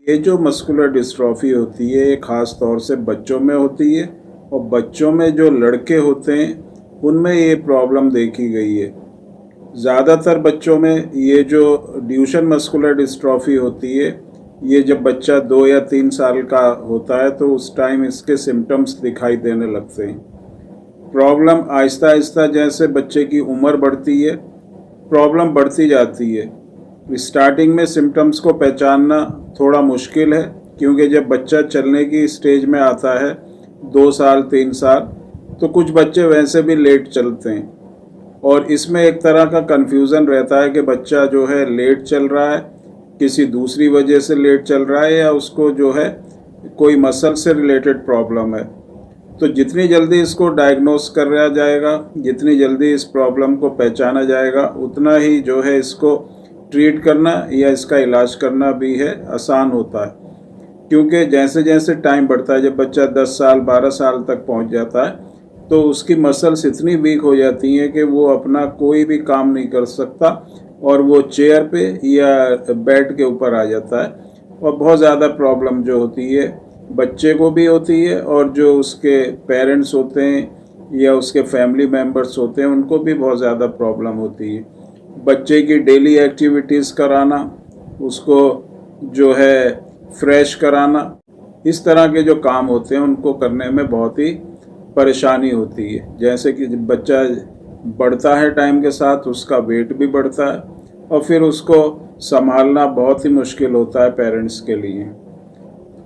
ये जो muscular dystrophy होती है ये ख़ास तौर से बच्चों में होती है और बच्चों में जो लड़के होते हैं उनमें ये प्रॉब्लम देखी गई है। ज़्यादातर बच्चों में ये जो ड्यूशन मस्कुलर डिस्ट्रॉफी होती है ये जब बच्चा 2 या 3 साल का होता है तो उस टाइम इसके सिम्टम्स दिखाई देने लगते हैं। प्रॉब्लम आहिस्ता आहिस्ता जैसे बच्चे की उम्र बढ़ती है प्रॉब्लम बढ़ती जाती है। स्टार्टिंग में सिम्टम्स को पहचानना थोड़ा मुश्किल है क्योंकि जब बच्चा चलने की स्टेज में आता है 2 साल 3 साल तो कुछ बच्चे वैसे भी लेट चलते हैं और इसमें एक तरह का कन्फ्यूज़न रहता है कि बच्चा जो है लेट चल रहा है, किसी दूसरी वजह से लेट चल रहा है या उसको जो है कोई मसल से रिलेटेड प्रॉब्लम है। तो जितनी जल्दी इसको डायग्नोस कराया जाएगा, जितनी जल्दी इस प्रॉब्लम को पहचाना जाएगा उतना ही जो है इसको ट्रीट करना या इसका इलाज करना भी है आसान होता है। क्योंकि जैसे जैसे टाइम बढ़ता है, जब बच्चा 10 साल 12 साल तक पहुंच जाता है तो उसकी मसल्स इतनी वीक हो जाती हैं कि वो अपना कोई भी काम नहीं कर सकता और वो चेयर पे या बेड के ऊपर आ जाता है और बहुत ज़्यादा प्रॉब्लम जो होती है बच्चे को भी होती है और जो उसके पेरेंट्स होते हैं या उसके फैमिली मेम्बर्स होते हैं उनको भी बहुत ज़्यादा प्रॉब्लम होती है। बच्चे की डेली एक्टिविटीज़ कराना, उसको जो है फ्रेश कराना, इस तरह के जो काम होते हैं उनको करने में बहुत ही परेशानी होती है। जैसे कि जब बच्चा बढ़ता है टाइम के साथ उसका वेट भी बढ़ता है और फिर उसको संभालना बहुत ही मुश्किल होता है पेरेंट्स के लिए,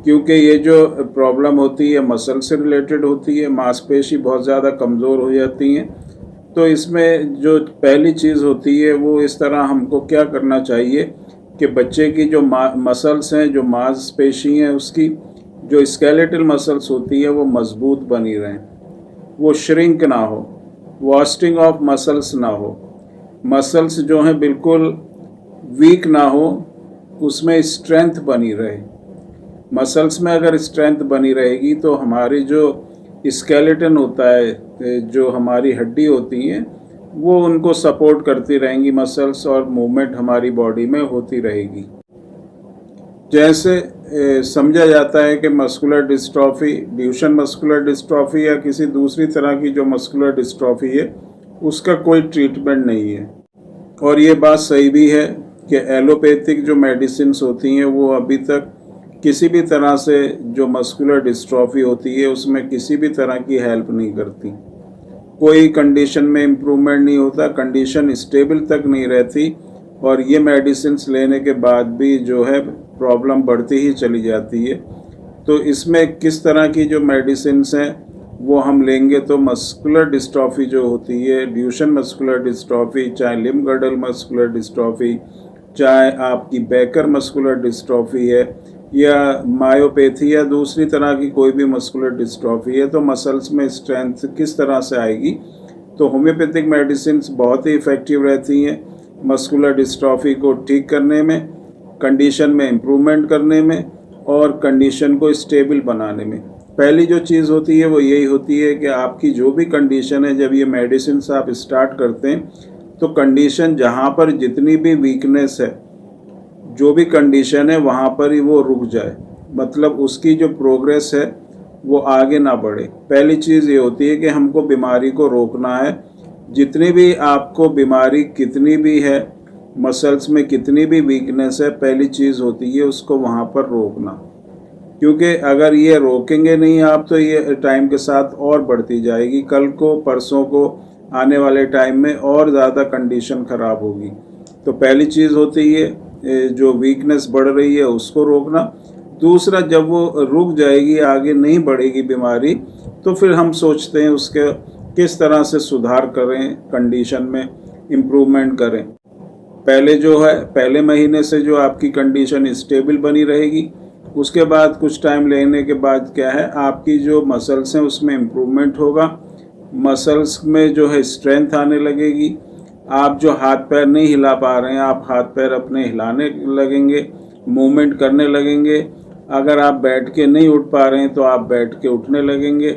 क्योंकि ये जो प्रॉब्लम होती है मसल से रिलेटेड होती है, मांसपेशी बहुत ज़्यादा कमज़ोर हो जाती हैं। तो इसमें जो पहली चीज़ होती है वो इस तरह हमको क्या करना चाहिए कि बच्चे की जो मसल्स हैं, जो मांसपेशी हैं, उसकी जो स्केलेटल मसल्स होती है वो मजबूत बनी रहें, वो श्रिंक ना हो, वास्टिंग ऑफ मसल्स ना हो, मसल्स जो हैं बिल्कुल वीक ना हो, उसमें स्ट्रेंथ बनी रहे। मसल्स में अगर स्ट्रेंथ बनी रहेगी तो हमारी जो स्केलेटन होता है, जो हमारी हड्डी होती हैं, वो उनको सपोर्ट करती रहेंगी मसल्स और मूवमेंट हमारी बॉडी में होती रहेगी। जैसे समझा जाता है कि muscular dystrophy, Duchenne muscular dystrophy या किसी दूसरी तरह की जो मस्कुलर डिस्ट्रॉफी है उसका कोई ट्रीटमेंट नहीं है। और ये बात सही भी है कि एलोपैथिक जो मेडिसिन्स होती हैं वो अभी तक किसी भी तरह से जो मस्कुलर डिस्ट्रॉफी होती है उसमें किसी भी तरह की हेल्प नहीं करती। कोई कंडीशन में इम्प्रूवमेंट नहीं होता, कंडीशन स्टेबल तक नहीं रहती और ये मेडिसिन्स लेने के बाद भी जो है प्रॉब्लम बढ़ती ही चली जाती है। तो इसमें किस तरह की जो मेडिसिन्स हैं वो हम लेंगे तो मस्कुलर डिस्ट्रॉफी जो होती है, ड्यूशन मस्कुलर डिस्ट्रॉफी, चाहे लिम्ब-गर्डल मस्कुलर डिस्ट्रॉफी, चाहे आपकी बेकर मस्कुलर डिस्ट्रॉफी है या मायोपैथी या दूसरी तरह की कोई भी मस्कुलर डिस्ट्रॉफी है, तो मसल्स में स्ट्रेंथ किस तरह से आएगी। तो होम्योपैथिक मेडिसिन्स बहुत ही इफ़ेक्टिव रहती हैं मस्कुलर डिस्ट्रॉफी को ठीक करने में, कंडीशन में इम्प्रूवमेंट करने में और कंडीशन को स्टेबल बनाने में। पहली जो चीज़ होती है वो यही होती है कि आपकी जो भी कंडीशन है, जब ये मेडिसिन्स आप स्टार्ट करते हैं तो कंडीशन जहाँ पर जितनी भी वीकनेस है, जो भी कंडीशन है वहाँ पर ही वो रुक जाए, मतलब उसकी जो प्रोग्रेस है वो आगे ना बढ़े। पहली चीज़ ये होती है कि हमको बीमारी को रोकना है। जितनी भी आपको बीमारी कितनी भी है, मसल्स में कितनी भी वीकनेस है, पहली चीज़ होती है उसको वहाँ पर रोकना, क्योंकि अगर ये रोकेंगे नहीं आप तो ये टाइम के साथ और बढ़ती जाएगी। कल को परसों को आने वाले टाइम में और ज़्यादा कंडीशन ख़राब होगी। तो पहली चीज़ होती है जो वीकनेस बढ़ रही है उसको रोकना। दूसरा, जब वो रुक जाएगी, आगे नहीं बढ़ेगी बीमारी, तो फिर हम सोचते हैं उसके किस तरह से सुधार करें, कंडीशन में इम्प्रूवमेंट करें। पहले जो है पहले महीने से जो आपकी कंडीशन स्टेबल बनी रहेगी, उसके बाद कुछ टाइम लेने के बाद क्या है आपकी जो मसल्स हैं उसमें इम्प्रूवमेंट होगा, मसल्स में जो है स्ट्रेंथ आने लगेगी। आप जो हाथ पैर नहीं हिला पा रहे हैं आप हाथ पैर अपने हिलाने लगेंगे, मूवमेंट करने लगेंगे। अगर आप बैठ के नहीं उठ पा रहे हैं तो आप बैठ के उठने लगेंगे,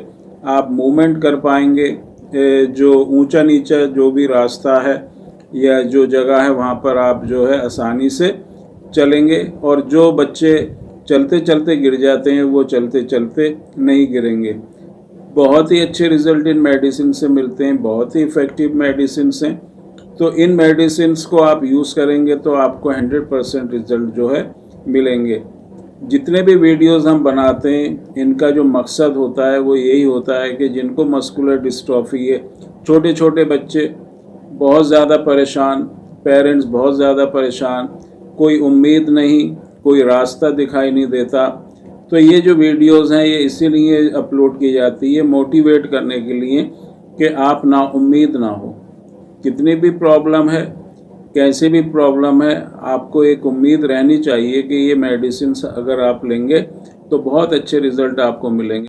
आप मूवमेंट कर पाएंगे। जो ऊंचा नीचा जो भी रास्ता है या जो जगह है वहाँ पर आप जो है आसानी से चलेंगे। और जो बच्चे चलते चलते गिर जाते हैं, वो चलते चलते नहीं गिरेंगे। बहुत ही अच्छे रिजल्ट इन मेडिसिन से मिलते हैं, बहुत ही इफ़ेक्टिव मेडिसिन हैं। तो इन मेडिसिन को आप यूज़ करेंगे तो आपको 100% रिजल्ट जो है मिलेंगे। जितने भी वीडियोस हम बनाते हैं इनका जो मकसद होता है वो यही होता है कि जिनको मस्कुलर डिस्ट्रॉफी है, छोटे छोटे बच्चे बहुत ज़्यादा परेशान, पेरेंट्स बहुत ज़्यादा परेशान, कोई उम्मीद नहीं, कोई रास्ता दिखाई नहीं देता, तो ये जो वीडियोस हैं ये इसीलिए अपलोड की जाती है मोटिवेट करने के लिए कि आप ना उम्मीद ना हो। कितनी भी प्रॉब्लम है, कैसी भी प्रॉब्लम है, आपको एक उम्मीद रहनी चाहिए कि ये मेडिसिन अगर आप लेंगे तो बहुत अच्छे रिजल्ट आपको मिलेंगे।